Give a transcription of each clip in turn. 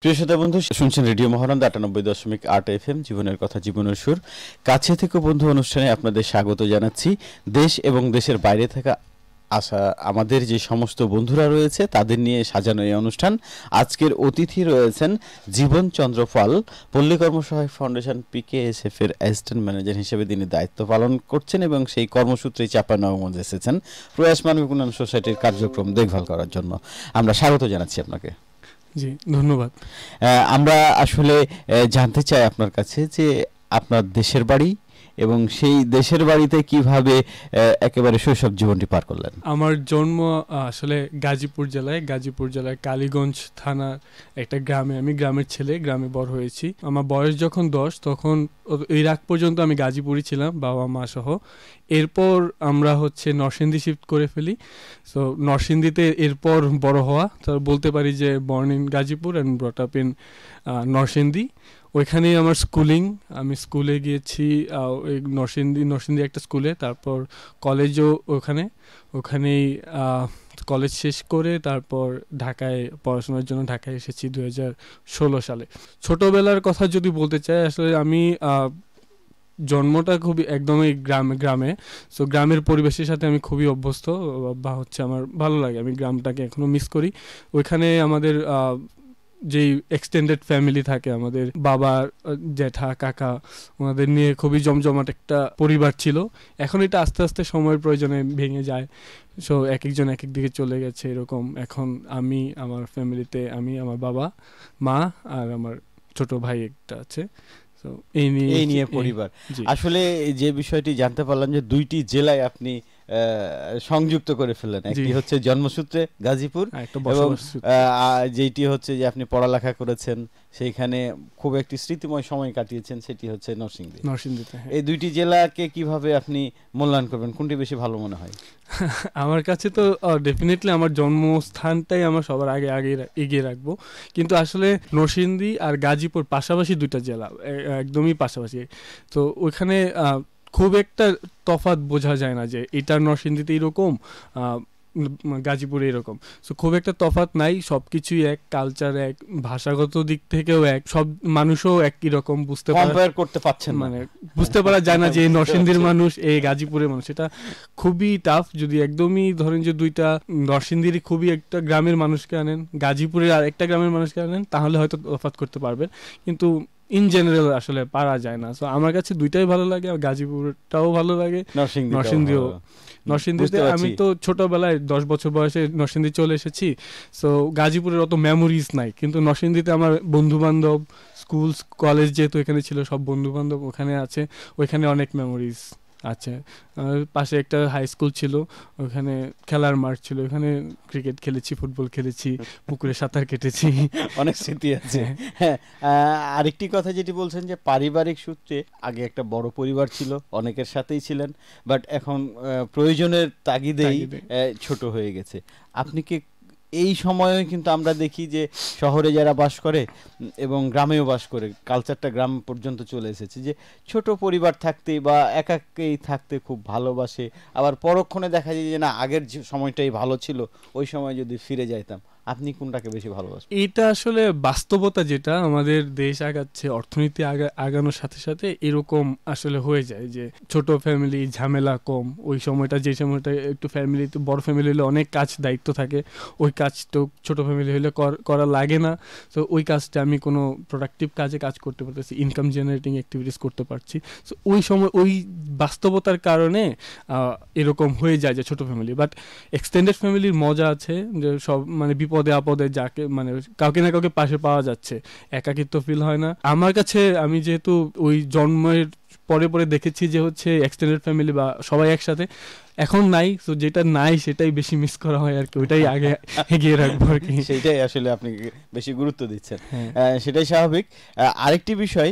প্রিয় শ্রোতা বন্ধু, শুনছেন রেডিও মহানন্দ ৯৮.৮ FM, জীবনের কথা জীবনের সুর। কাছে থেকে বন্ধু অনুষ্ঠানে আপনাদের স্বাগত জানাচ্ছি। দেশ এবং দেশের বাইরে থেকে আসা আমাদের যে সমস্ত বন্ধুরা রয়েছে তাদের নিয়ে সাজানো এই অনুষ্ঠান। আজকের অতিথি রয়েছেন জীবন চন্দ্র পাল, পল্লী কর্মসহায়ক ফাউন্ডেশন PKSF এর অ্যাসিস্ট্যান্ট ম্যানেজার হিসেবে তিনি দায়িত্ব পালন করছেন এবং সেই কর্মসূত্রেই চাঁপাইনবাবগঞ্জ এসেছেন প্রয়াস মানবিক উন্নয়ন সোসাইটির কার্যক্রম দেখভাল করার জন্য। আমরা স্বাগত জানাচ্ছি আপনাকে। জি, ধন্যবাদ। আমরা আসলে জানতে চাই আপনার কাছে যে আপনার দেশের বাড়ি এবং সেই দেশের বাড়িতে কিভাবে একেবারে শৈশব জীবনটি পার করলেন। আমার জন্ম আসলে গাজীপুর জেলায় কালীগঞ্জ থানার একটা গ্রামে। আমি গ্রামের ছেলে, গ্রামে বড় হয়েছি। আমার বয়স যখন 10 তখন এই আগ পর্যন্ত আমি গাজীপুরই ছিলাম, বাবা মা সহ। এরপর আমরা নরসিংদী শিফট করে ফেলি। সো নরসিংদীতে এরপর বড় হওয়া, তো বলতে পারি যে born in Gazipur and brought up in Narsingdi. ওইখানেই আমার স্কুলিং। আমি স্কুলে গিয়েছি নরসিংদী একটা স্কুলে, তারপর কলেজও ওখানেই কলেজ শেষ করে তারপর ঢাকায় পড়াশোনার জন্য ঢাকায় এসেছি 2016 সালে। ছোটোবেলার কথা যদি বলতে চাই, আসলে আমি জন্মটা খুবই একদমই গ্রামে। সো গ্রামের পরিবেশের সাথে আমি খুবই অভ্যস্ত বা আমার ভালো লাগে। আমি গ্রামটাকে এখনও মিস করি। ওইখানে আমাদের যেই এক্সটেন্ডেড ফ্যামিলি থাকে, আমাদের বাবা, জ্যাঠা, কাকা, ওনাদের নিয়ে খুবই জমজমাট একটা পরিবার ছিল। এখন এটা আস্তে আস্তে সময়ের প্রয়োজনে ভেঙে যায়। সো এক একজন এক এক দিকে চলে গেছে এরকম। এখন আমি আমার ফ্যামিলিতে আমার বাবা, মা আর আমার ছোট ভাই একটা আছে। তো এই নিয়ে পরিবার। আসলে যে বিষয়টি জানতে পারলাম যে দুইটি জেলায় আপনি সংযুক্ত করে ফেললেন। একটি হচ্ছে জন্মসূত্রে গাজীপুর এবং যেটি হচ্ছে যে আপনি পড়ালেখা করেছেন সেইখানে খুব একটি স্মৃতিময় সময় কাটিয়েছেন, সেটি হচ্ছে নরসিংদীতে। এই দুইটি জেলাকে কিভাবে আপনি মূল্যায়ন করবেন, কোনটি বেশি ভালো মনে হয়? আমার কাছে তো ডেফিনেটলি আমার জন্মস্থানটাই আমার সবার আগে এগিয়ে রাখবো। কিন্তু আসলে নরসিংদী আর গাজীপুর পাশাপাশি দুইটা জেলা, একদমই পাশাপাশি। তো ওইখানে খুব একটা তফাৎ বোঝা যায় না যে এটা নরসিংদীতে এরকম, গাজীপুরে এরকম। সো খুব একটা তফাৎ নাই, সব কিছুই এক, কালচার এক, ভাষাগত দিক থেকেও এক, সব মানুষও একই রকম। করতে পারছেন মানে বুঝতে পারা যায় না যে নরসিংদীর মানুষ এই গাজীপুরের মানুষ। এটা খুবই টাফ। যদি একদমই ধরেন যে দুইটা নরসিংদীর খুবই একটা গ্রামের মানুষকে আনেন, গাজীপুরের আর একটা গ্রামের মানুষকে আনেন, তাহলে হয়তো তফাৎ করতে পারবেন, কিন্তু ইন জেনারেল আসলে পারা যায় না। সো আমার কাছে দুইটাই ভালো লাগে, গাজীপুরটাও ভালো লাগে, নরসিংদীতে আমি তো ছোটবেলায় 10 বছর বয়সে নরসিংদী চলে এসেছি। সো গাজীপুরের অত মেমোরিজ নাই, কিন্তু নরসিংদীতে আমার বন্ধু বান্ধব, স্কুল কলেজ যেহেতু এখানে ছিল, সব বন্ধু বান্ধব ওখানে আছে, ওইখানে অনেক মেমোরিজ আছে। পাশে একটা হাই স্কুল ছিল, ওখানে খেলার মাঠ ছিল, ওখানে ক্রিকেট খেলেছি, ফুটবল খেলেছি, পুকুরে সাঁতার কেটেছি, অনেক স্মৃতি আছে। হ্যাঁ, আরেকটি কথা যেটি বলছেন যে পারিবারিক সূত্রে আগে একটা বড় পরিবার ছিল, অনেকের সাথেই ছিলেন, বাট এখন প্রয়োজনের তাগিদেই ছোট হয়ে গেছে। আপনি কি এই সময়ে কিন্তু আমরা দেখি যে শহরে যারা বাস করে এবং গ্রামেও বাস করে, কালচারটা গ্রাম পর্যন্ত চলে এসেছে যে ছোট পরিবার থাকতে বা একাকেই থাকতে খুব ভালোবাসে। আবার পরক্ষণে দেখা যায় যে না, আগের যে সময়টাই ভালো ছিল, ওই সময় যদি ফিরে যাইতাম। আপনি কোনটাকে বেশি ভালোবাসেন? এটা আসলে বাস্তবতা, যেটা আমাদের দেশ আগাচ্ছে, অর্থনীতি আগানোর সাথে সাথে এরকম আসলে হয়ে যায় যে ছোট ফ্যামিলি, ঝামেলা কম। ওই সময়টা, যে সময়টা একটু ফ্যামিলিতে বড় ফ্যামিলি হলে অনেক কাজ দায়িত্ব থাকে, ওই কাজ তো ছোট ফ্যামিলি হলে করা লাগে না। তো ওই কাজটা আমি কোনো প্রোডাক্টিভ কাজ করতে পারতেছি, ইনকাম জেনারেটিং অ্যাক্টিভিটিস করতে পারছি। সো ওই সময় ওই বাস্তবতার কারণে এরকম হয়ে যায় যে ছোট ফ্যামিলি। বাট এক্সটেন্ডেড ফ্যামিলির মজা আছে যে সব বিপদে আপদে যাকে কাউকে না কাউকে পাশে পাওয়া যাচ্ছে, একাকিত্ব ফিল হয় না আমার কাছে। আমি যেহেতু ওই জন্মের পরে দেখেছি যে এক্সটেন্ডেড ফ্যামিলি বা সবাই একসাথে, এখন নাই। তো যেটা নাই সেটাই বেশি মিস করা হয় আর কি, ওইটাই আগে এগিয়ে রাখবো আর কি। সেটাই আসলে আপনি বেশি গুরুত্ব দিচ্ছেন, সেটাই স্বাভাবিক। আরেকটি বিষয়,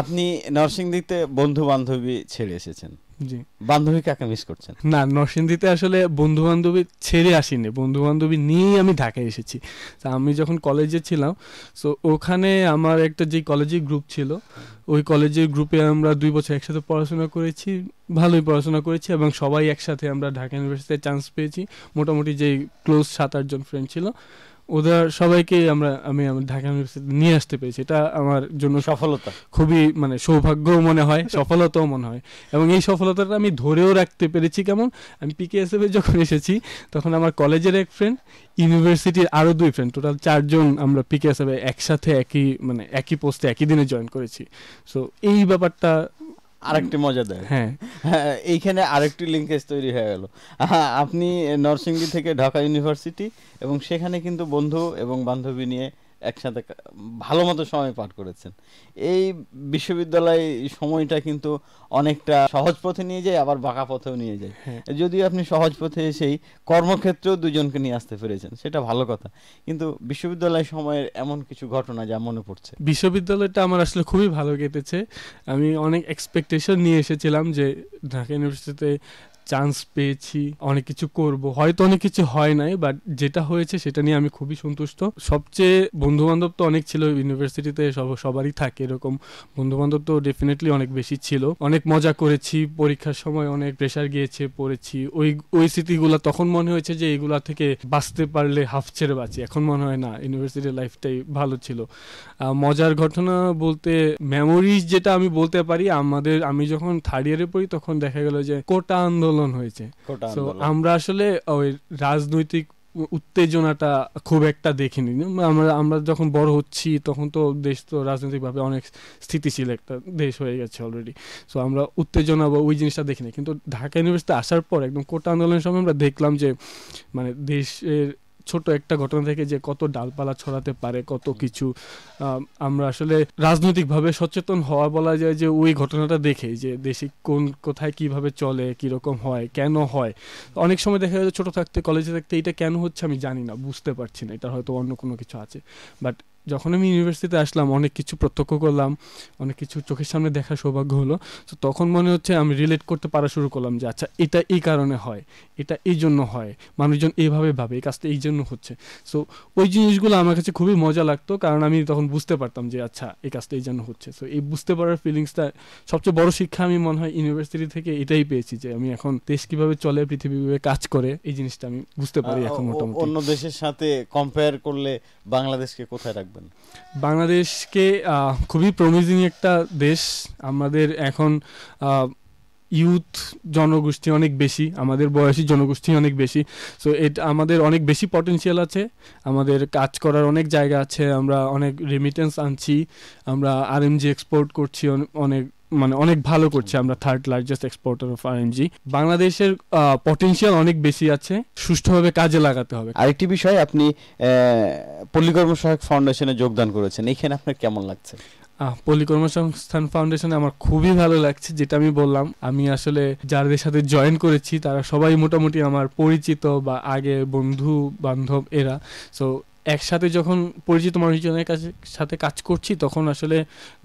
আপনি নরসিংদীতে বন্ধু বান্ধবী ছেড়ে এসেছেন, জি, বান্ধবী কাকে মিস করছেন? না, নরসিংদীতে আসলে বন্ধু বান্ধবী ছেড়ে আসিনি, বন্ধু বান্ধবী নিয়েই আমি ঢাকায় এসেছি। তা আমি যখন কলেজে ছিলাম, সো ওখানে আমার একটা যে কলেজের গ্রুপ ছিল, ওই কলেজের গ্রুপে আমরা 2 বছর একসাথে পড়াশোনা করেছি, ভালোই পড়াশোনা করেছি, এবং সবাই একসাথে আমরা ঢাকা ইউনিভার্সিটিতে চান্স পেয়েছি। মোটামুটি যে ক্লোজ 7-8 জন ফ্রেন্ড ছিল, ওদের সবাইকে আমি আমার ঢাকা ইউনিভার্সিটি নিয়ে আসতে পেরেছি, এটা আমার জন্য সফলতা, খুবই মানে সৌভাগ্য মনে হয়, সফলতাও মনে হয়। এবং এই সফলতাটা আমি ধরেও রাখতে পেরেছি কেমন, আমি পিকেএসএফ এ যখন এসেছি তখন আমার কলেজের এক ফ্রেন্ড, ইউনিভার্সিটির আরও 2 ফ্রেন্ড, টোটাল 4 জন আমরা পিকেএসএফ এ একসাথে একই পোস্টে একই দিনে জয়েন করেছি। সো এই ব্যাপারটা আরেকটি মজাদার। হ্যাঁ, এইখানে আরেকটি লিঙ্কেজ তৈরি হয়ে গেল। আপনি নরসিংদী থেকে ঢাকা ইউনিভার্সিটি, এবং সেখানে কিন্তু বন্ধু এবং বান্ধবী নিয়ে একসাথে ভালো মতো সময় পার করেছেন। এই বিশ্ববিদ্যালয় সময়টা কিন্তু অনেকটা সহজ পথে নিয়ে যায়, আবার বাঁকা পথেও নিয়ে যায়। যদিও আপনি সহজ পথে এসেই কর্মক্ষেত্রেও 2 জনকে নিয়ে আসতে পেরেছেন, সেটা ভালো কথা। কিন্তু বিশ্ববিদ্যালয় সময়ের এমন কিছু ঘটনা যা মনে পড়ছে। বিশ্ববিদ্যালয়টা আমার আসলে খুবই ভালো কেটেছে। আমি অনেক এক্সপেকটেশন নিয়ে এসেছিলাম যে ঢাকা ইউনিভার্সিটিতে চান্স পেয়েছি, অনেক কিছু করব, হয়তো অনেক কিছু হয় নাই, বাট যেটা হয়েছে সেটা নিয়ে আমি খুবই সন্তুষ্ট। সবচেয়ে বন্ধু বান্ধব তো অনেক ছিল ইউনিভার্সিটিতে, সবারই থাকে এরকম বন্ধু বান্ধব, তো ডেফিনেটলি অনেক বেশি ছিল। অনেক মজা করেছি, পরীক্ষার সময় অনেক প্রেশার গিয়েছে, পড়েছি। ওই স্মৃতিগুলো তখন মনে হয়েছে যে এগুলা থেকে বাঁচতে পারলে হাফ ছেড়ে বাঁচি। এখন মনে হয় না, ইউনিভার্সিটির লাইফটাই ভালো ছিল। মজার ঘটনা বলতে মেমোরিজ যেটা আমি বলতে পারি, আমি যখন 3rd ইয়ারে পড়ি তখন দেখা গেল যে কোটা আন্দোলন হয়েছে। তো আমরা আসলে ওই রাজনৈতিক উত্তেজনাটা খুব একটা দেখিনি। আমরা যখন বড় হচ্ছি তখন তো দেশ তো রাজনৈতিকভাবে অনেক স্থিতিশীল একটা দেশ হয়ে গেছে অলরেডি। সো আমরা উত্তেজনা বা ওই জিনিসটা দেখিনি, কিন্তু ঢাকা ইউনিভার্সিটি আসার পর একদম কোটা আন্দোলনের সময় আমরা দেখলাম যে মানে দেশের ছোট একটা ঘটনা থেকে যে কত ডালপালা ছড়াতে পারে, কত কিছু। আমরা আসলে রাজনৈতিকভাবে সচেতন হওয়া বলা যায় যে ওই ঘটনাটা দেখে, যে দেশে কোথায় কিভাবে চলে, কিরকম হয়, কেন হয়। অনেক সময় দেখা যায় ছোট থাকতে, কলেজে থাকতে এটা কেন হচ্ছে আমি জানি না, বুঝতে পারছি না, এটা হয়তো অন্য কোনো কিছু আছে। বাট যখন আমি ইউনিভার্সিটিতে আসলাম, অনেক কিছু প্রত্যক্ষ করলাম, অনেক কিছু চোখের সামনে দেখার সৌভাগ্য হলো। তো তখন মনে হচ্ছে আমি রিলেট করতে পারা শুরু করলাম যে আচ্ছা, এটা এই কারণে হয়, এটা এই জন্য হয়, মানুষজন এইভাবে ভাবে, এই কাজটা এই জন্য হচ্ছে। সো ওই জিনিসগুলো আমার কাছে খুবই মজা লাগতো, কারণ আমি তখন বুঝতে পারতাম যে আচ্ছা, এই কাজটা এই জন্য হচ্ছে। সো এই বুঝতে পারার ফিলিংসটা সবচেয়ে বড় শিক্ষা আমি মনে হয় ইউনিভার্সিটি থেকে এটাই পেয়েছি, যে আমি এখন দেশ কিভাবে চলে, পৃথিবী কিভাবে কাজ করে, এই জিনিসটা আমি বুঝতে পারি এখন মোটামুটি। অন্য দেশের সাথে কম্পেয়ার করলে বাংলাদেশকে কোথায় রাখবেন? বাংলাদেশকে খুবই প্রমিজিং একটা দেশ। আমাদের এখন ইউথ জনগোষ্ঠী অনেক বেশি, আমাদের বয়সী জনগোষ্ঠী অনেক বেশি। সো এটা আমাদের অনেক বেশি পটেনশিয়াল আছে, আমাদের কাজ করার অনেক জায়গা আছে। আমরা অনেক রেমিটেন্স আনছি, আমরা আরএমজি এক্সপোর্ট করছি, অনেক ভালো করছে। আমরা 3rd largest exporter of RMG. বাংলাদেশের পটেনশিয়াল অনেক বেশি আছে, সুষ্ঠুভাবে কাজে লাগাতে হবে। আরেকটি বিষয়, আপনি পল্লী কর্মসহায়ক ফাউন্ডেশনে যোগদান করেছেন, এখানে আপনার কেমন লাগছে? পল্লী কর্মসংস্থান ফাউন্ডেশনে আমার খুবই ভালো লাগছে। যেটা আমি বললাম, আমি আসলে যাদের সাথে জয়েন করেছি তারা সবাই মোটামুটি আমার পরিচিত বা আগে বন্ধু বান্ধব এরা। সো একসাথে যখন পরিচিত মানুষজনের সাথে কাজ করছি, তখন আসলে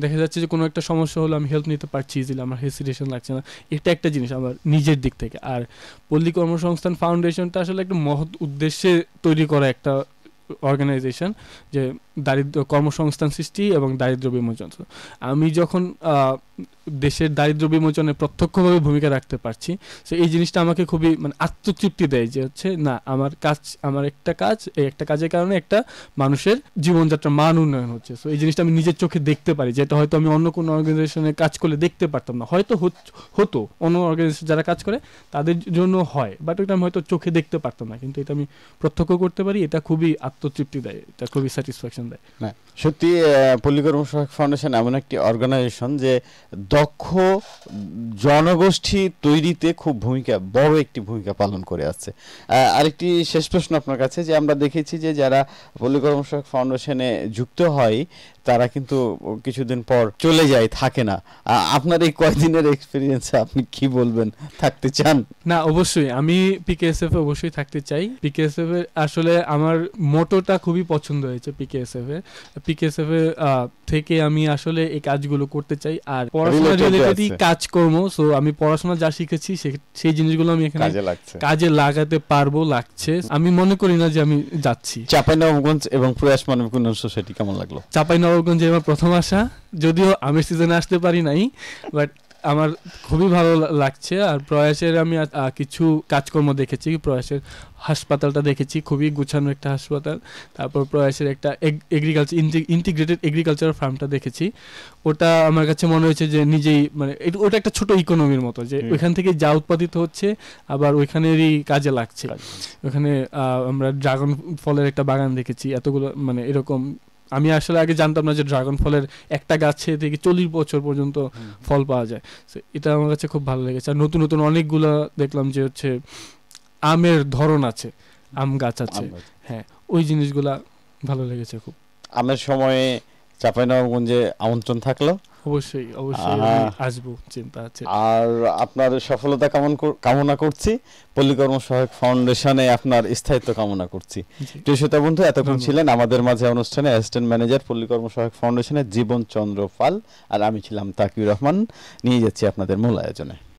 দেখা যাচ্ছে যে কোনো একটা সমস্যা হলো আমি হেল্প নিতে পারছি ইজিলি, আমার হেসিটেশন লাগছে না। এটা একটা জিনিস আমার নিজের দিক থেকে। আর পল্লী কর্মসংস্থান ফাউন্ডেশনটা আসলে একটা মহৎ উদ্দেশ্যে তৈরি করা একটা অর্গানাইজেশন, যে কর্মসংস্থান সৃষ্টি এবং দারিদ্র্য বিমোচন। আমি যখন দেশের দারিদ্র্য বিমোচনে প্রত্যক্ষভাবে ভূমিকা রাখতে পারছি, সো এই জিনিসটা আমাকে খুবই আত্মতৃপ্তি দেয়, যে হচ্ছে না, আমার একটা কাজের কারণে একটা মানুষের জীবনযাত্রার মান উন্নয়ন হচ্ছে। সো এই জিনিসটা আমি নিজের চোখে দেখতে পারি, যেটা হয়তো আমি অন্য কোনো অর্গানাইজেশনে কাজ করলে দেখতে পারতাম না। হয়তো হতো অন্য অর্গানাইজেশন যারা কাজ করে তাদের জন্য হয়, বাট এটা আমি হয়তো চোখে দেখতে পারতাম না, কিন্তু এটা আমি প্রত্যক্ষ করতে পারি। এটা খুবই আত্মতৃপ্তি দেয়, এটা খুবই স্যাটিসফ্যাকশন দেয়। না, সত্যি পল্লী কর্মসহায়ক ফাউন্ডেশন এমন একটি অর্গানাইজেশন যে দক্ষ জনগোষ্ঠী তৈরিতে খুব বড় একটি ভূমিকা পালন করে আসছে। আরেকটি শেষ প্রশ্ন আপনার কাছে, যে আমরা দেখেছি যে যারা পল্লী কর্মসহায়ক ফাউন্ডেশনে যুক্ত হয় তারা কিন্তু কিছুদিন পর চলে যায়, থাকে না। আপনার এই কয়দিনের এক্সপেরিয়েন্সে আপনি কি বলবেন? থাকতে চান? না, অবশ্যই আমি পিকেএসএফ এ অবশ্যই থাকতে চাই। পিকেএসএফ এর আসলে আমার মোটোটা খুবই পছন্দ হয়েছে। পিকেএসএফ এর থেকে আমি আসলে এই কাজগুলো করতে চাই, আর পড়াশোনা রিলেটেডই কাজকর্ম। সো আমি পড়াশোনা যা শিখেছি সেই জিনিসগুলো আমি এখানে কাজে লাগাতে পারবো লাগছে। আমি মনে করি না যে আমি যাচ্ছি। চাঁপাইনবাবগঞ্জ এবং প্রয়াস মানব উন্নয়ন সোসাইটি কেমন লাগলো? চাঁপাইনবাবগঞ্জে আমার প্রথম আসা, যদিও আমের সিজনে আসতে পারি নাই, বাট আমার খুবই ভালো লাগছে। আর প্রয়াসের আমি কিছু কাজকর্ম দেখেছি, প্রয়াসের হাসপাতালটা দেখেছি, খুবই গুছানো একটা হাসপাতাল। তারপর প্রয়াসের একটা ইন্টিগ্রেটেড এগ্রিকালচার ফার্মটা দেখেছি, ওটা আমার কাছে মনে হয়েছে যে নিজেই মানে ওটা একটা ছোট ইকোনমির মতো, যে ওইখান থেকে যা উৎপাদিত হচ্ছে আবার ওইখানেরই কাজে লাগছে। ওখানে আমরা ড্রাগন ফলের একটা বাগান দেখেছি, এতগুলো মানে এরকম আমি আসলে আগে জানতাম না যে ড্রাগন ফলের একটা গাছে থেকে 40 বছর পর্যন্ত ফল পাওয়া যায়। এটা আমার কাছে খুব ভালো লেগেছে। আর নতুন নতুন অনেকগুলো দেখলাম যে হচ্ছে আমের ধরন আছে, আম গাছ আছে, হ্যাঁ ওই জিনিসগুলা ভালো লেগেছে খুব। আমের সময়ে চাঁপাইনবাবগঞ্জে আমন্ত্রণ থাকলো, অবশ্যই আসবো, চিন্তা আছে। আর আপনার সফলতা কামনা করছি, পল্লী কর্মসহায়ক ফাউন্ডেশনে আপনার স্থায়িত্ব কামনা করছি। প্রিয় শ্রোতা বন্ধু, এতক্ষণ ছিলেন আমাদের মাঝে অনুষ্ঠানে অ্যাসিস্ট্যান্ট ম্যানেজার পল্লী কর্মসহায়ক ফাউন্ডেশনের জীবন চন্দ্র পাল, আর আমি ছিলাম তাকিউর রহমান। নিয়ে যাচ্ছি আপনাদের মূল আয়োজনে।